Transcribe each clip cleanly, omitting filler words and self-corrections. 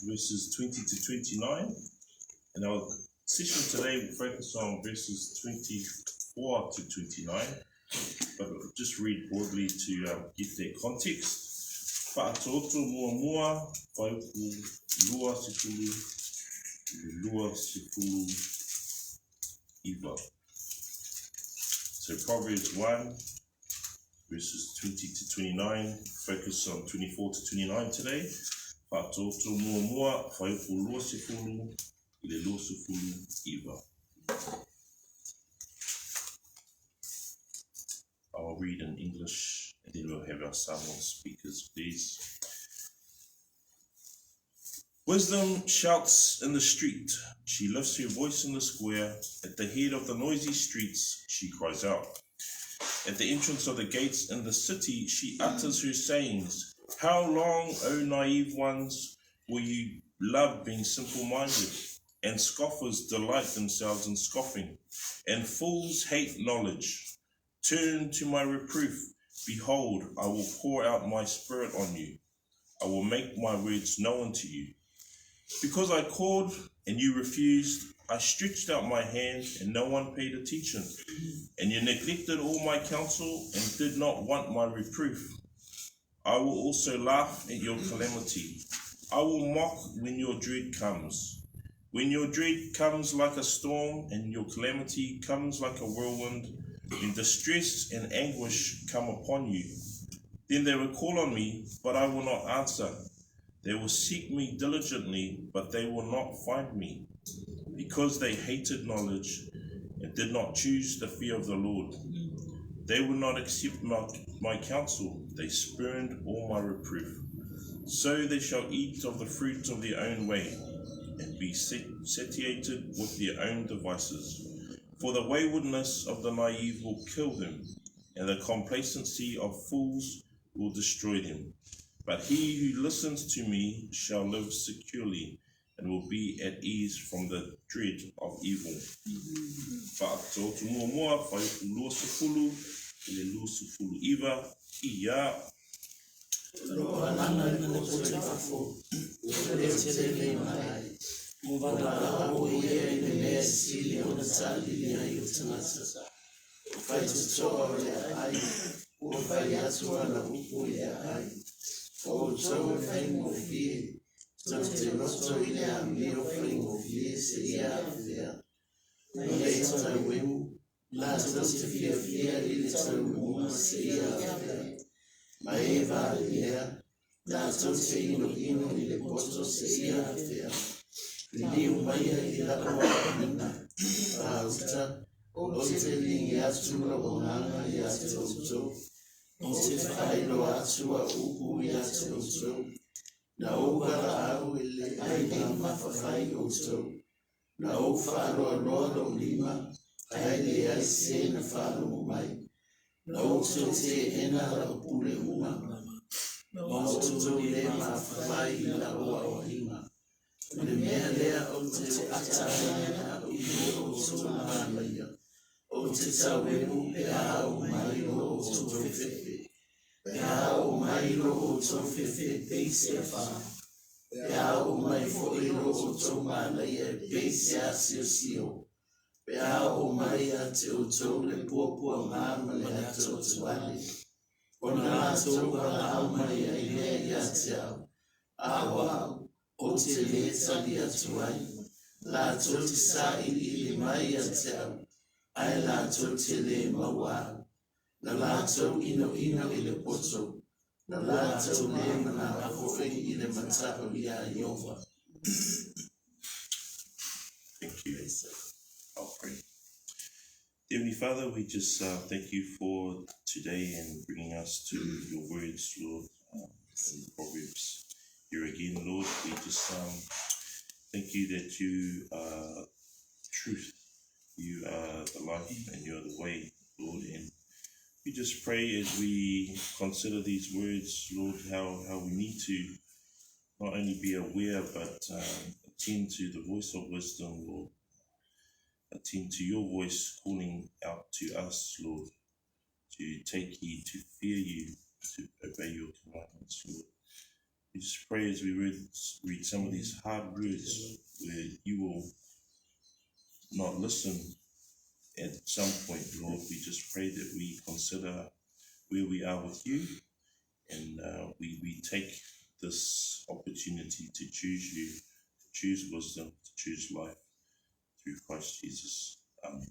verses 20 to 29. And our session today will focus on verses 24 to 29. But I'll just read broadly to give their context. Whaatoto mua mua, whaupu lua sefulu, lua sefulu iwa. So Proverbs 1, verses 20 to 29, focus on 24 to 29 today. Whaatoto mua mua, whaupu lua sefulu, lua sefulu iwa. I'll read in English and then we'll have our Samoan speakers, please. Wisdom shouts in the street. She lifts her voice in the square. At the head of the noisy streets, she cries out. At the entrance of the gates in the city, she utters her sayings. How long, O naive ones, will you love being simple-minded? And scoffers delight themselves in scoffing, and fools hate knowledge. Turn to my reproof. Behold, I will pour out my spirit on you. I will make my words known to you. Because I called and you refused, I stretched out my hand and no one paid attention. And you neglected all my counsel and did not want my reproof. I will also laugh at your calamity. I will mock when your dread comes. When your dread comes like a storm and your calamity comes like a whirlwind, when distress and anguish come upon you, then they will call on me, but I will not answer. They will seek me diligently, but they will not find me, because they hated knowledge and did not choose the fear of the Lord. They will not accept my counsel. They spurned all my reproof. So they shall eat of the fruit of their own way and be satiated with their own devices. For the waywardness of the naive will kill them, and the complacency of fools will destroy them. But he who listens to me shall live securely, and will be at ease from the dread of evil. Whaatoto mua mua, whaupu lua sefulu, lua sefulu iwa, ia. Mubala oye ile mesili onasali ya yutanasa. Ufai tutoa ya ai, ufai atua na upu ya ai. Oto ufai ngofie, tote loto ile ambi ufai ngofie seria afia. Nleita wemu, la tote fia fia ile tawemu seria afia. Maeva alia, la tote ino ile poto seria afia. Liu maya ila kawana pauta ote lingi atula onanga ya toto ote failo atua uku ya toto na ukara au ile aina mafafai oto na ufalo alodo mlima aile ya ise na falo mumai na utote ena la upule umama na utoto ile mafafai ila uwa wahima. Lea ote atana uyo otomaya ote tawemu pea umailo otofefe pea umailo otofefe beisefa pea umaifo ilo otomana ye beise asiosio pea umaya te otole popo mama le atotwale ona atokala amaya ile yatia awa ote leta liatuai, la tote sa ili mai yatiau, ai la tote le mawa, na la to ino ile poto, na la to le mana afofe ile matao ya Yehova. Thank you. I'll pray. Heavenly Father, we just thank you for today and bringing us to your words, Lord, in Proverbs. Here again, Lord, we just thank you that you are truth, you are the life, and you are the way, Lord. And we just pray as we consider these words, Lord, how we need to not only be aware, but attend to the voice of wisdom, Lord. Attend to your voice calling out to us, Lord, to take heed, to fear you, to obey your commandments, Lord. We just pray as we read some of these hard words where you will not listen at some point, Lord. We just pray that we consider where we are with you, and we take this opportunity to choose you, to choose wisdom, to choose life through Christ Jesus. Amen.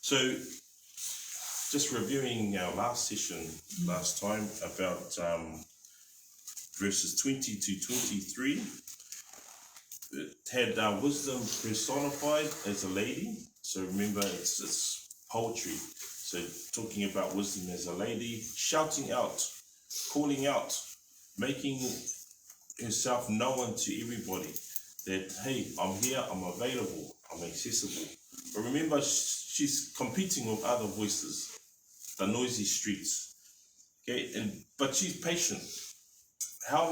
So, just reviewing our last session last time about verses 20 to 23. It had wisdom personified as a lady. So remember, it's poetry. So talking about wisdom as a lady, shouting out, calling out, making herself known to everybody that, hey, I'm here, I'm available, I'm accessible. But remember, she's competing with other voices, the noisy streets. Okay, but she's patient. How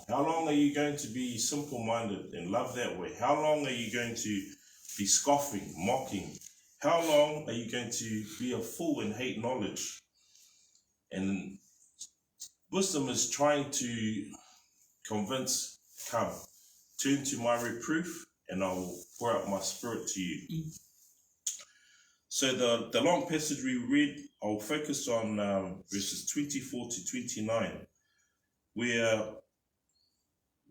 long are you going to be simple-minded and love that way? How long are you going to be scoffing, mocking? How long are you going to be a fool and hate knowledge? And wisdom is trying to convince, come, turn to my reproof, and I will pour out my spirit to you. So the long passage we read, I'll focus on verses 24 to 29, where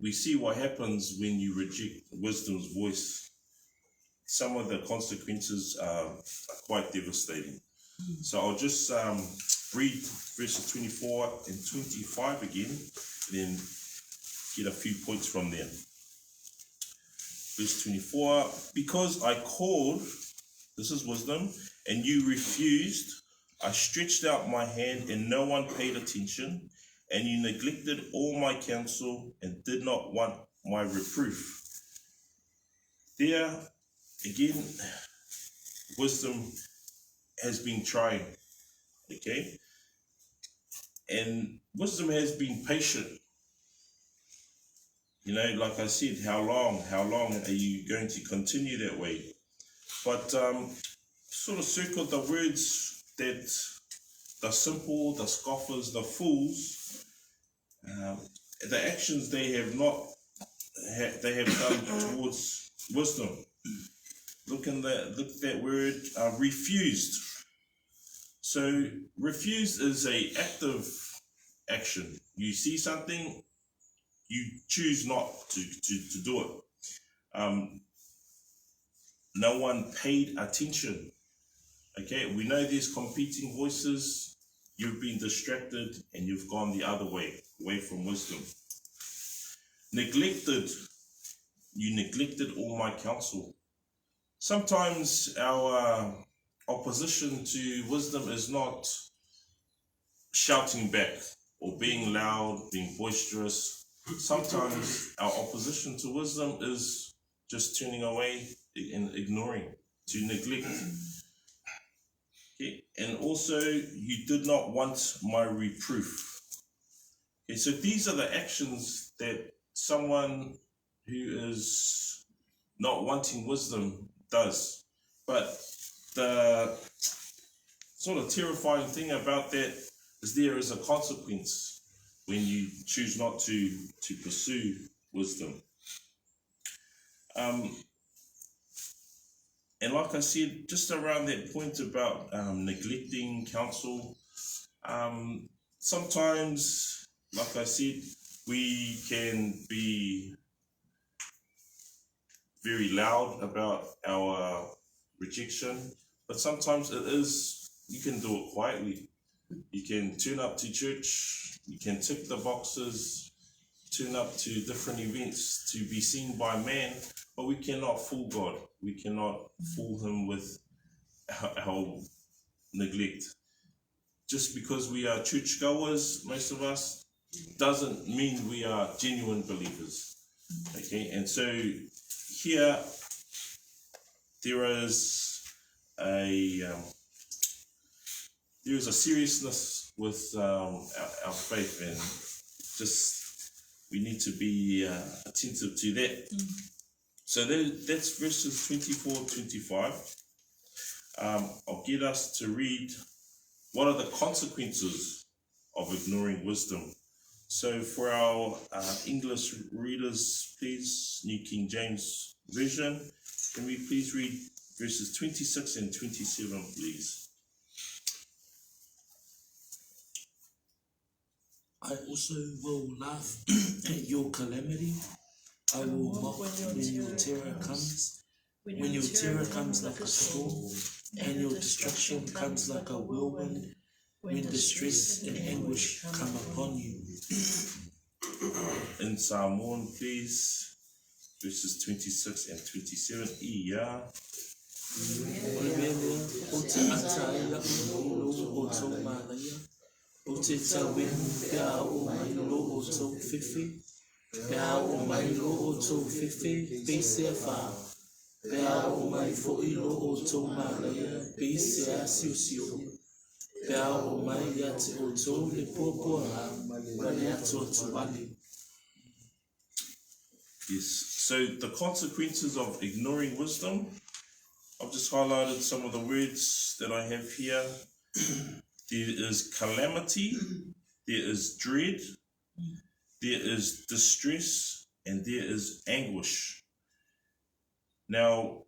we see what happens when you reject wisdom's voice. Some of the consequences are quite devastating. So I'll just read verses 24 and 25 again, and then get a few points from them. Verse 24, because I called, this is wisdom, and you refused, I stretched out my hand and no one paid attention, and you neglected all my counsel and did not want my reproof. There, again, wisdom has been trying, okay? And wisdom has been patient. You know, like I said, how long are you going to continue that way? But sort of circled the words that the simple, the scoffers, the fools, the actions they have done towards wisdom. Look at that word, refused. So refused is a active action. You see something, you choose not to do it. No one paid attention. Okay, we know there's competing voices. You've been distracted and you've gone the other way, away from wisdom. Neglected. You neglected all my counsel. Sometimes our opposition to wisdom is not shouting back or being loud, being boisterous. Sometimes our opposition to wisdom is just turning away and ignoring, to neglect. Okay. And also, you did not want my reproof. Okay, so these are the actions that someone who is not wanting wisdom does. But the sort of terrifying thing about that is there is a consequence when you choose not to pursue wisdom. And like I said, just around that point about neglecting counsel, sometimes, like I said, we can be very loud about our rejection, but sometimes you can do it quietly. You can turn up to church, you can tick the boxes, turn up to different events to be seen by man, but we cannot fool God. We cannot fool him with our neglect. Just because we are churchgoers, most of us, doesn't mean we are genuine believers. Okay, and so here there is a seriousness with our faith, and just we need to be attentive to that. So that's verses 24-25. I'll get us to read what are the consequences of ignoring wisdom. So for our English readers, please, New King James Version, can we please read verses 26 and 27, please? I also will laugh at your calamity. I will mock when your terror comes. When your terror comes like a storm, and your destruction comes like a whirlwind, when distress and anguish come upon you. In Samoan, please, verses 26 and 27. Iya. O te ataia o tō mālaia, o te tauenu pia o mailo o tō whiwhi, pia o mailo o tō whiwhi, pēsea whā, pia o mai fo'ilo o tō mālaia, pēsea siosio, pia o mai ate o tō le pōpōra, wane ato tuale. Yes, so the consequences of ignoring wisdom, I've just highlighted some of the words that I have here. There is calamity, there is dread, there is distress, and there is anguish. Now,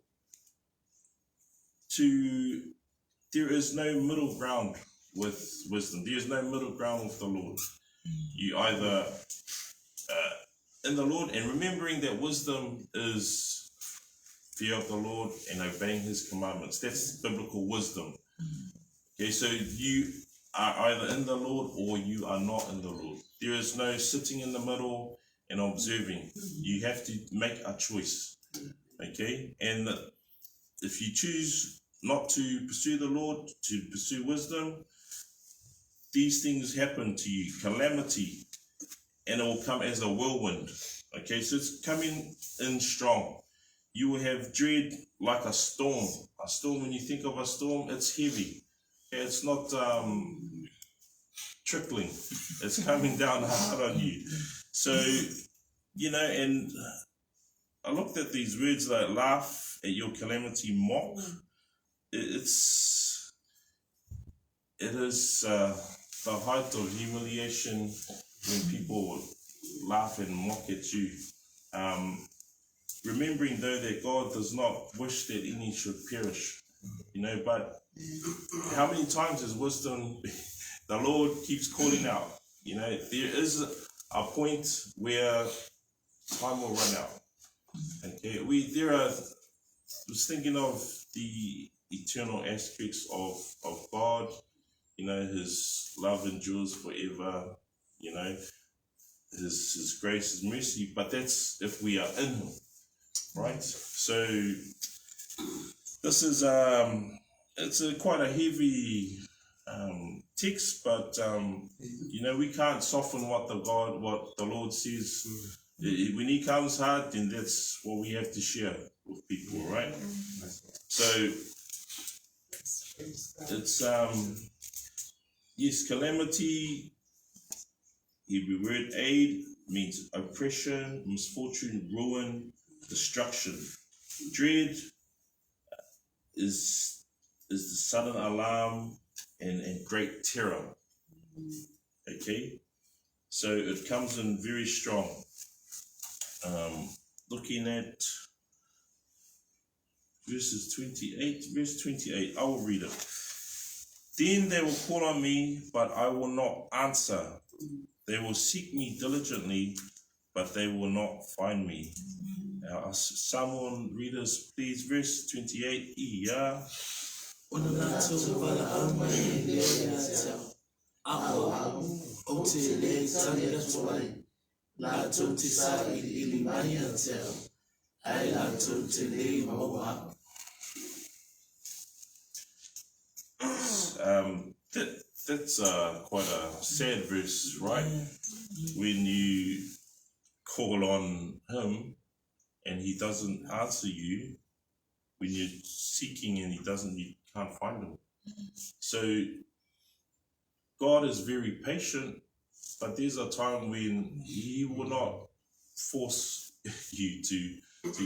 there is no middle ground with wisdom. There is no middle ground with the Lord. You either in the Lord, and remembering that wisdom is fear of the Lord and obeying his commandments. That's biblical wisdom. Okay, so you are either in the Lord or you are not in the Lord. There is no sitting in the middle and observing. You have to make a choice. Okay, and if you choose not to pursue the Lord, to pursue wisdom, these things happen to you, calamity, and it will come as a whirlwind. Okay, so it's coming in strong. You will have dread like a storm. A storm, when you think of a storm, it's heavy. Okay, it's not trickling. It's coming down hard on you. So, and I looked at these words like laugh at your calamity, mock. It is the height of humiliation when people laugh and mock at you. Remembering though that God does not wish that any should perish, but how many times is wisdom, the Lord keeps calling out, there is a point where time will run out. Okay, I was thinking of the eternal aspects of God, his love endures forever, his grace, his mercy, but that's if we are in him, right? So this is it's quite a heavy text, but we can't soften what the Lord says. When he comes hard, then that's what we have to share with people, right? So it's yes, calamity, Hebrew word aid, means oppression, misfortune, ruin, destruction. Dread is the sudden alarm and great terror. Okay, so it comes in very strong. Looking at verse 28, I will read it. Then they will call on me, but I will not answer. They will seek me diligently, but they will not find me. Now, Samoan readers, please, verse 28. Iya. That's quite a sad verse, right? When you call on him and he doesn't answer you, when you're seeking and you can't find him. So God is very patient, but there's a time when he will not force you to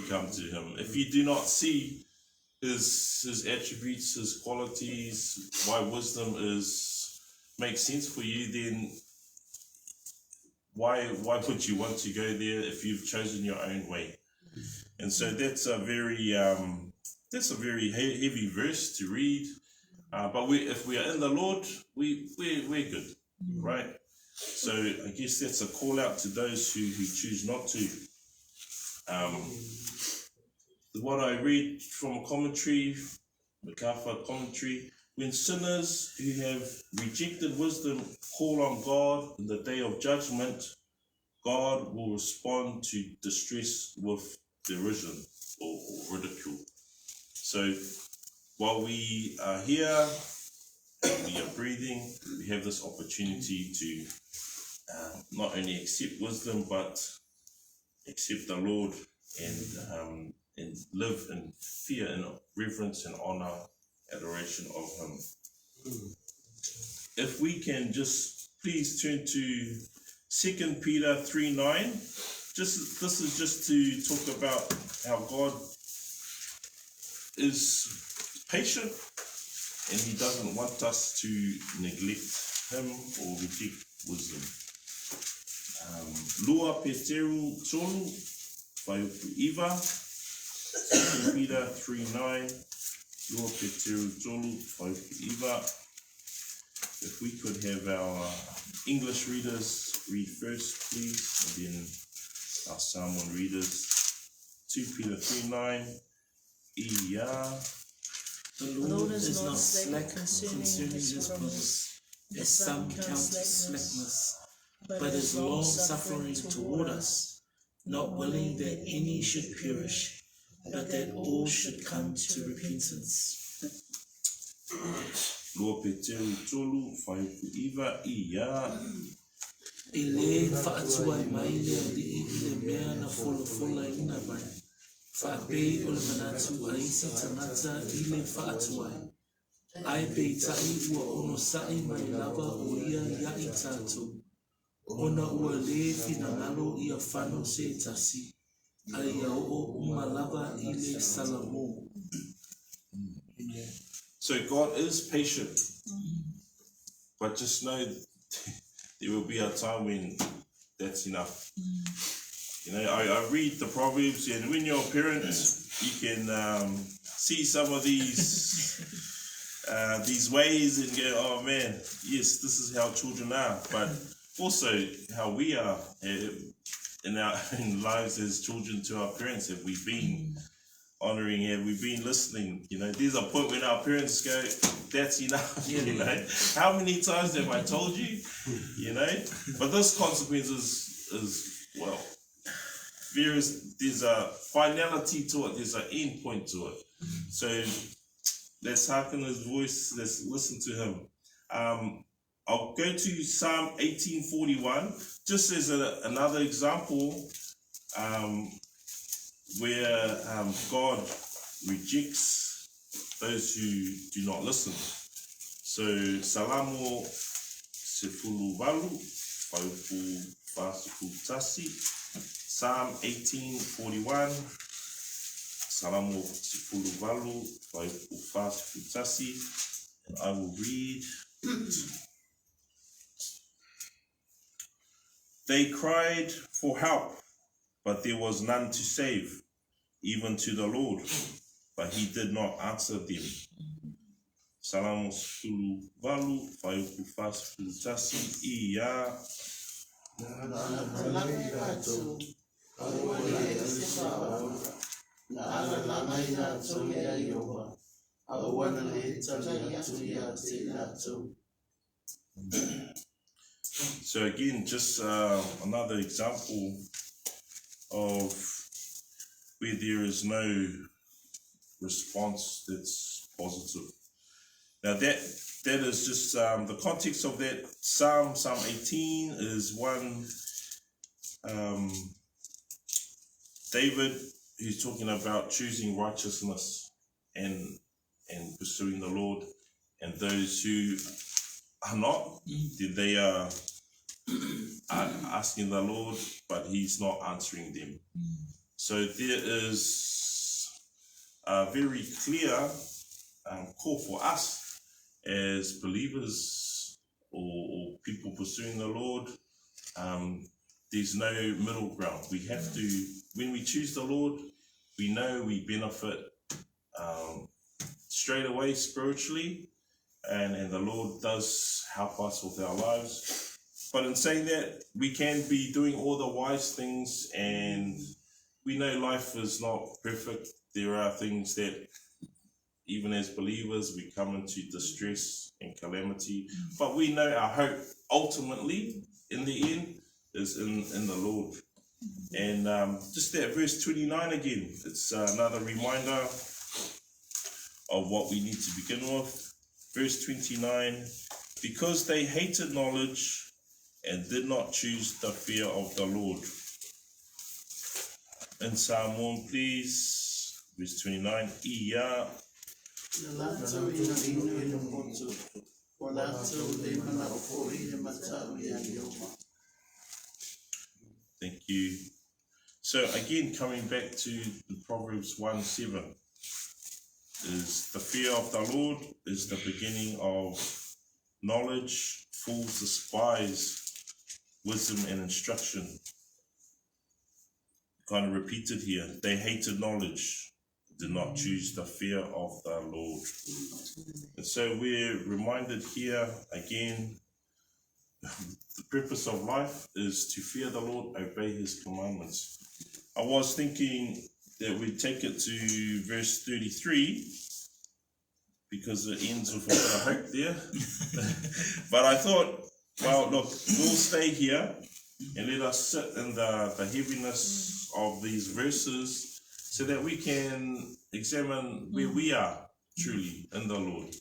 come to him. If you do not see his attributes, his qualities, why wisdom is makes sense for you, then why would you want to go there if you've chosen your own way? And so that's a very heavy verse to read. But if we are in the Lord, we're good, right? So I guess that's a call out to those who choose not to. What I read from a commentary, the Kafa commentary, when sinners who have rejected wisdom call on God in the day of judgment, God will respond to distress with derision or ridicule. So while we are here, we are breathing, we have this opportunity to not only accept wisdom, but accept the Lord and live in fear and reverence and honor, adoration of Him. If we can just please turn to 2 Peter 3:9. This is just to talk about how God is patient and He doesn't want us to neglect Him or reject wisdom. Lua Peteru Tolu Whaiupu Iwa, 2 Peter 3:9. Lua Peteru Tolu Whaiupu Iwa. If we could have our English readers read first, please, and then our Samoan readers. 2 Peter 3:9. Iya. The Lord is not slack concerning His promise, as some count slackness, but is long-suffering toward us, not willing that any should perish, but that all should come to repentance. Lua Peteru Tolu Whaiupu Iwa Iya. E le whaatuai mai lea li le mea na wholofola ina mai. Whaapei o le manatu a isi tangata i le whaatuai. Ai pei tai ua ono sai mai lava o ia ia i tātou. Ona ua le fina ngalo ia whano se tasi. Ai au o umalava i le salamo. So God is patient, but just know there will be a time when that's enough. You know, I read the Proverbs, and when you're a parent, you can see some of these ways and go, oh man, yes, this is how children are. But also how we are in our own lives as children to our parents. Have we been honoring? Have we been listening? You know, there's a point when our parents go, that's enough. You know, how many times have I told you? You know, but this consequence is well, there's a finality to it, there's an end point to it. So let's hearken His voice, let's listen to Him. I'll go to Psalm 18:41, just as another example where God rejects those who do not listen. So Salamo Sefulu Valu Whaiupu Whāsuku Tasi, Psalm 18:41. Salamo Sefulu Valu Whaiupu Whāsuku Tasi, and I will read. They cried for help, but there was none to save, even to the Lord, but He did not answer them. Salamo Sefulu Valu Whaiupu Whāsuku Tasi, Ia. So again, just another example of where there is no response that's positive. Now that is just the context of that Psalm 18 is one David, who's talking about choosing righteousness and pursuing the Lord, and those who are not, they are asking the Lord, but He's not answering them. So there is a very clear call for us as believers or people pursuing the Lord, there's no middle ground. We have to, when we choose the Lord, we know we benefit straight away spiritually, and the Lord does help us with our lives. But in saying that, we can be doing all the wise things, and we know life is not perfect. There are things that, even as believers, we come into distress and calamity. But we know our hope, ultimately, in the end, is in the Lord. And just that verse 29 again, it's another reminder of what we need to begin with. Verse 29, because they hated knowledge and did not choose the fear of the Lord. In Samoan, please, verse 29, Ia. Thank you. So again, coming back to the Proverbs 1:7, is the fear of the Lord is the beginning of knowledge. Fools despise wisdom and instruction. Kind of repeated here. They hated knowledge, did not choose the fear of the Lord. And so we're reminded here again, the purpose of life is to fear the Lord, obey his commandments. I was thinking that we'd take it to verse 33, because it ends with a bit of hope there. But I thought, well, look, we'll stay here and let us sit in the heaviness of these verses so that we can examine where we are truly in the Lord.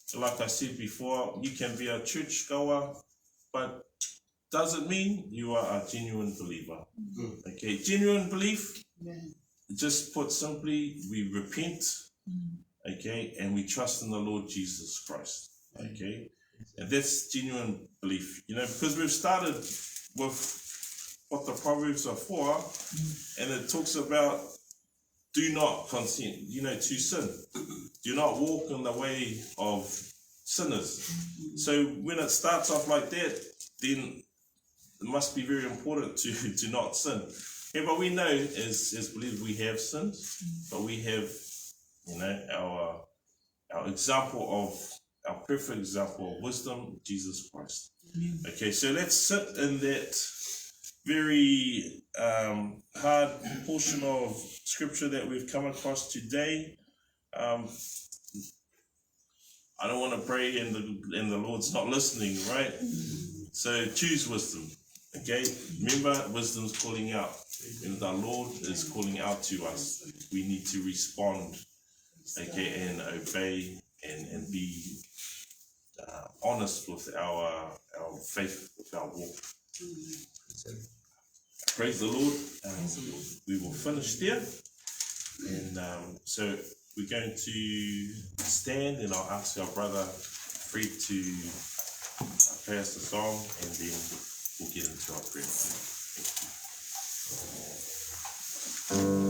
So like I said before, you can be a church goer, but doesn't mean you are a genuine believer. Okay, genuine belief, just put simply, we repent, okay, and we trust in the Lord Jesus Christ, okay, and that's genuine belief, you know, because we've started with what the Proverbs are for, and it talks about do not consent, you know, to sin. Do not walk in the way of sinners. So when it starts off like that, then it must be very important to not sin. Yeah, but we know as believers we have sinned, but we have, you know, our example of, our perfect example of wisdom, Jesus Christ. Okay, so let's sit in that very hard portion of scripture that we've come across today. I don't want to pray and the Lord's not listening, right? So choose wisdom. Okay, remember, wisdom's calling out. And the Lord is calling out to us. We need to respond, okay, and obey and be honest with our faith, with our walk. Praise the Lord. We will finish there. And so we're going to stand, and I'll ask our brother Fred to play us the song, and then we'll get into our prayer. Thank you.